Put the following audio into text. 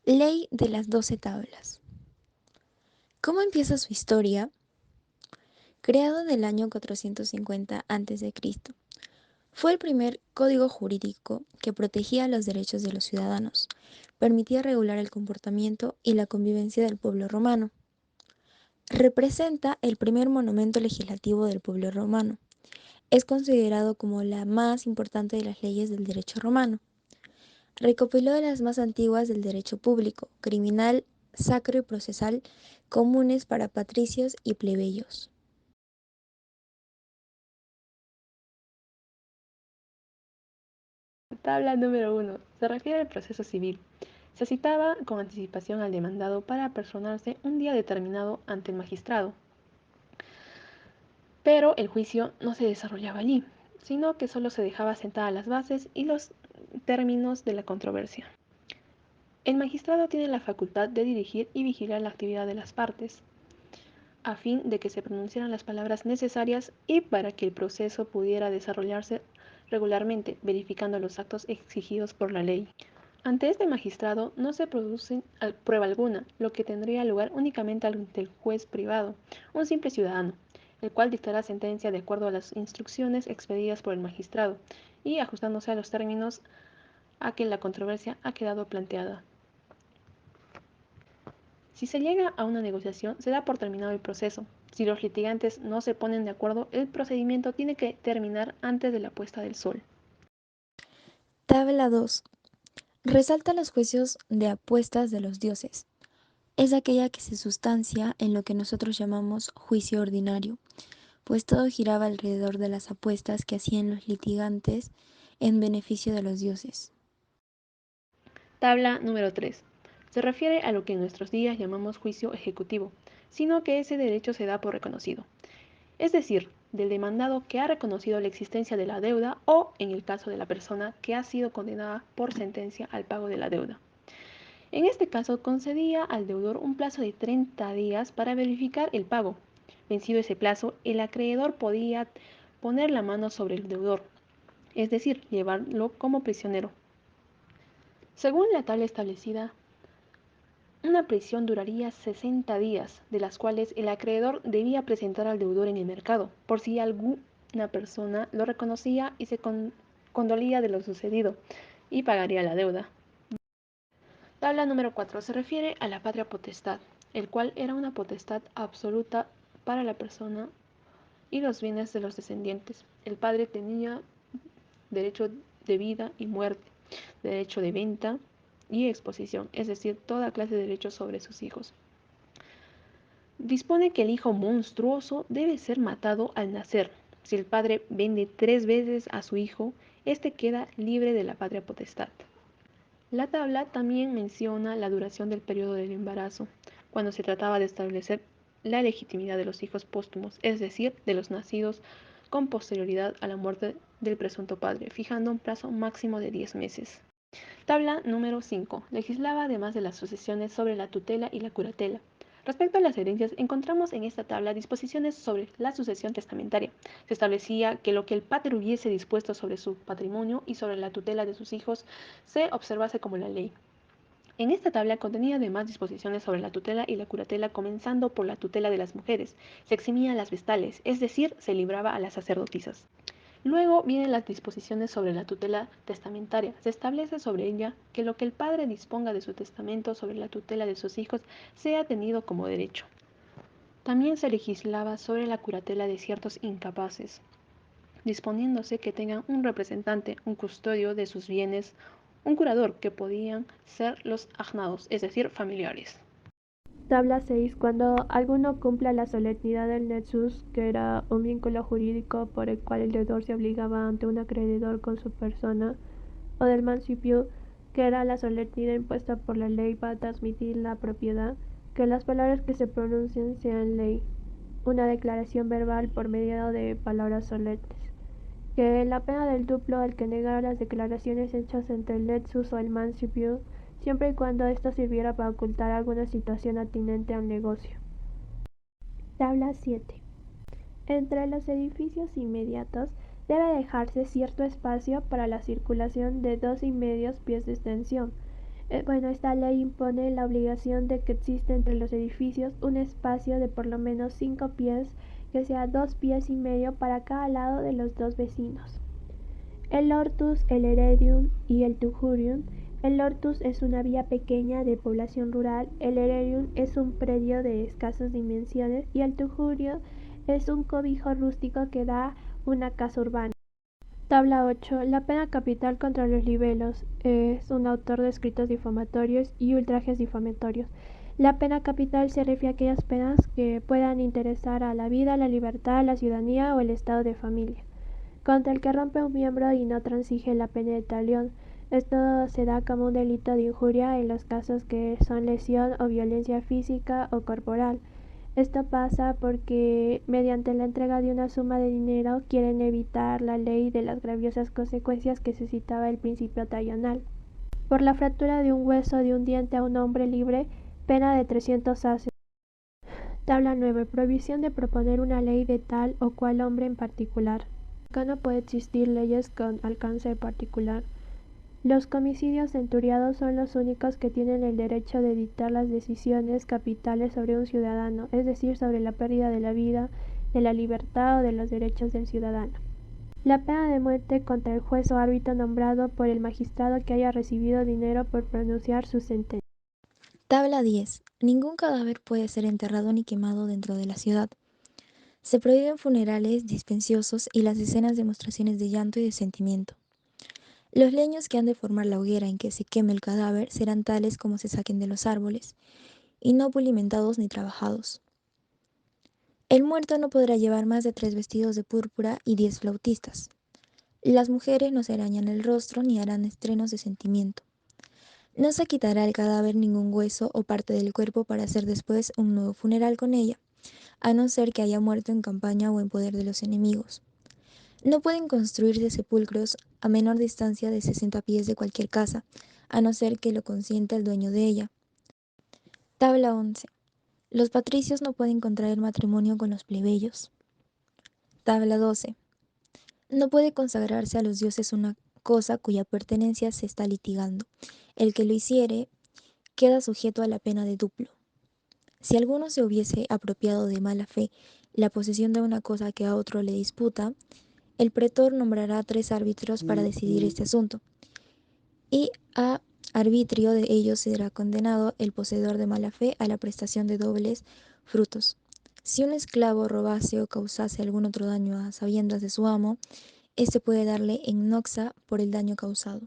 Ley de las 12 tablas. ¿Cómo empieza su historia? Creado en el año 450 a.C., fue el primer código jurídico que protegía los derechos de los ciudadanos, permitía regular el comportamiento y la convivencia del pueblo romano. Representa el primer monumento legislativo del pueblo romano. Es considerado como la más importante de las leyes del derecho romano. Recopiló de las más antiguas del derecho público, criminal, sacro y procesal, comunes para patricios y plebeyos. Tabla número 1. Se refiere al proceso civil. Se citaba con anticipación al demandado para personarse un día determinado ante el magistrado. Pero el juicio no se desarrollaba allí, sino que solo se dejaba sentadas las bases y los términos de la controversia. El magistrado tiene la facultad de dirigir y vigilar la actividad de las partes, a fin de que se pronunciaran las palabras necesarias y para que el proceso pudiera desarrollarse regularmente, verificando los actos exigidos por la ley. Ante este magistrado no se produce prueba alguna, lo que tendría lugar únicamente ante el juez privado, un simple ciudadano, el cual dictará sentencia de acuerdo a las instrucciones expedidas por el magistrado y ajustándose a los términos a que la controversia ha quedado planteada. Si se llega a una negociación, se da por terminado el proceso. Si los litigantes no se ponen de acuerdo, el procedimiento tiene que terminar antes de la puesta del sol. Tabla 2. Resalta los juicios de apuestas de los dioses. Es aquella que se sustancia en lo que nosotros llamamos juicio ordinario, pues todo giraba alrededor de las apuestas que hacían los litigantes en beneficio de los dioses. Tabla número 3. Se refiere a lo que en nuestros días llamamos juicio ejecutivo, sino que ese derecho se da por reconocido, es decir, del demandado que ha reconocido la existencia de la deuda o, en el caso de la persona que ha sido condenada por sentencia al pago de la deuda. En este caso, concedía al deudor un plazo de 30 días para verificar el pago. Vencido ese plazo, el acreedor podía poner la mano sobre el deudor, es decir, llevarlo como prisionero. Según la tabla establecida, una prisión duraría 60 días, de las cuales el acreedor debía presentar al deudor en el mercado, por si alguna persona lo reconocía y se condolía de lo sucedido, y pagaría la deuda. Tabla número 4. Se refiere a la patria potestad, el cual era una potestad absoluta para la persona y los bienes de los descendientes. El padre tenía derecho de vida y muerte, derecho de venta y exposición, es decir, toda clase de derechos sobre sus hijos. Dispone que el hijo monstruoso debe ser matado al nacer. Si el padre vende 3 veces a su hijo, éste queda libre de la patria potestad. La tabla también menciona la duración del periodo del embarazo, cuando se trataba de establecer la legitimidad de los hijos póstumos, es decir, de los nacidos con posterioridad a la muerte del presunto padre, fijando un plazo máximo de 10 meses. Tabla número 5. Legislaba además de las sucesiones sobre la tutela y la curatela. Respecto a las herencias, encontramos en esta tabla disposiciones sobre la sucesión testamentaria. Se establecía que lo que el padre hubiese dispuesto sobre su patrimonio y sobre la tutela de sus hijos se observase como la ley. En esta tabla contenía además disposiciones sobre la tutela y la curatela, comenzando por la tutela de las mujeres. Se eximía a las vestales, es decir, se libraba a las sacerdotisas. Luego vienen las disposiciones sobre la tutela testamentaria. Se establece sobre ella que lo que el padre disponga de su testamento sobre la tutela de sus hijos sea tenido como derecho. También se legislaba sobre la curatela de ciertos incapaces, disponiéndose que tengan un representante, un custodio de sus bienes, un curador, que podían ser los agnados, es decir, familiares. Tabla 6. Cuando alguno cumpla la solemnidad del nexus, que era un vínculo jurídico por el cual el deudor se obligaba ante un acreedor con su persona, o del mancipio, que era la solemnidad impuesta por la ley para transmitir la propiedad, que las palabras que se pronuncien sean ley, una declaración verbal por medio de palabras solemnes, que la pena del duplo al que negara las declaraciones hechas entre el nexus o el mancipio, siempre y cuando ésta sirviera para ocultar alguna situación atinente al negocio. Tabla 7. Entre los edificios inmediatos debe dejarse cierto espacio para la circulación de 2,5 pies de extensión, Bueno, esta ley impone la obligación de que exista entre los edificios un espacio de por lo menos 5 pies, que sea 2 pies y medio para cada lado de los dos vecinos. El hortus, el heredium y el tujurium. El hortus es una vía pequeña de población rural, el heredium es un predio de escasas dimensiones y el tujurio es un cobijo rústico que da una casa urbana. Tabla 8. La pena capital contra los libelos. Es un autor de escritos difamatorios y ultrajes difamatorios. La pena capital se refiere a aquellas penas que puedan interesar a la vida, la libertad, la ciudadanía o el estado de familia. Contra el que rompe un miembro y no transige la pena de talión. Esto se da como un delito de injuria en los casos que son lesión o violencia física o corporal. Esto pasa porque mediante la entrega de una suma de dinero quieren evitar la ley de las graviosas consecuencias que suscitaba el principio talional. Por la fractura de un hueso de un diente a un hombre libre, pena de 300 ases. Tabla 9. Prohibición de proponer una ley de tal o cual hombre en particular. Acá no puede existir leyes con alcance particular. Los comicidios centuriados son los únicos que tienen el derecho de dictar las decisiones capitales sobre un ciudadano, es decir, sobre la pérdida de la vida, de la libertad o de los derechos del ciudadano. La pena de muerte contra el juez o árbitro nombrado por el magistrado que haya recibido dinero por pronunciar su sentencia. Tabla 10. Ningún cadáver puede ser enterrado ni quemado dentro de la ciudad. Se prohíben funerales dispensiosos y las escenas de demostraciones de llanto y de sentimiento. Los leños que han de formar la hoguera en que se queme el cadáver serán tales como se saquen de los árboles, y no pulimentados ni trabajados. El muerto no podrá llevar más de 3 vestidos de púrpura y 10 flautistas. Las mujeres no se arañan el rostro ni harán estrenos de sentimiento. No se quitará al cadáver ningún hueso o parte del cuerpo para hacer después un nuevo funeral con ella, a no ser que haya muerto en campaña o en poder de los enemigos. No pueden construirse sepulcros a menor distancia de 60 pies de cualquier casa, a no ser que lo consienta el dueño de ella. Tabla 11. Los patricios no pueden contraer matrimonio con los plebeyos. Tabla 12. No puede consagrarse a los dioses una cosa cuya pertenencia se está litigando. El que lo hiciere queda sujeto a la pena de duplo. Si alguno se hubiese apropiado de mala fe la posesión de una cosa que a otro le disputa, el pretor nombrará 3 árbitros para decidir este asunto, y a arbitrio de ellos será condenado el poseedor de mala fe a la prestación de dobles frutos. Si un esclavo robase o causase algún otro daño a sabiendas de su amo, éste puede darle en noxa por el daño causado.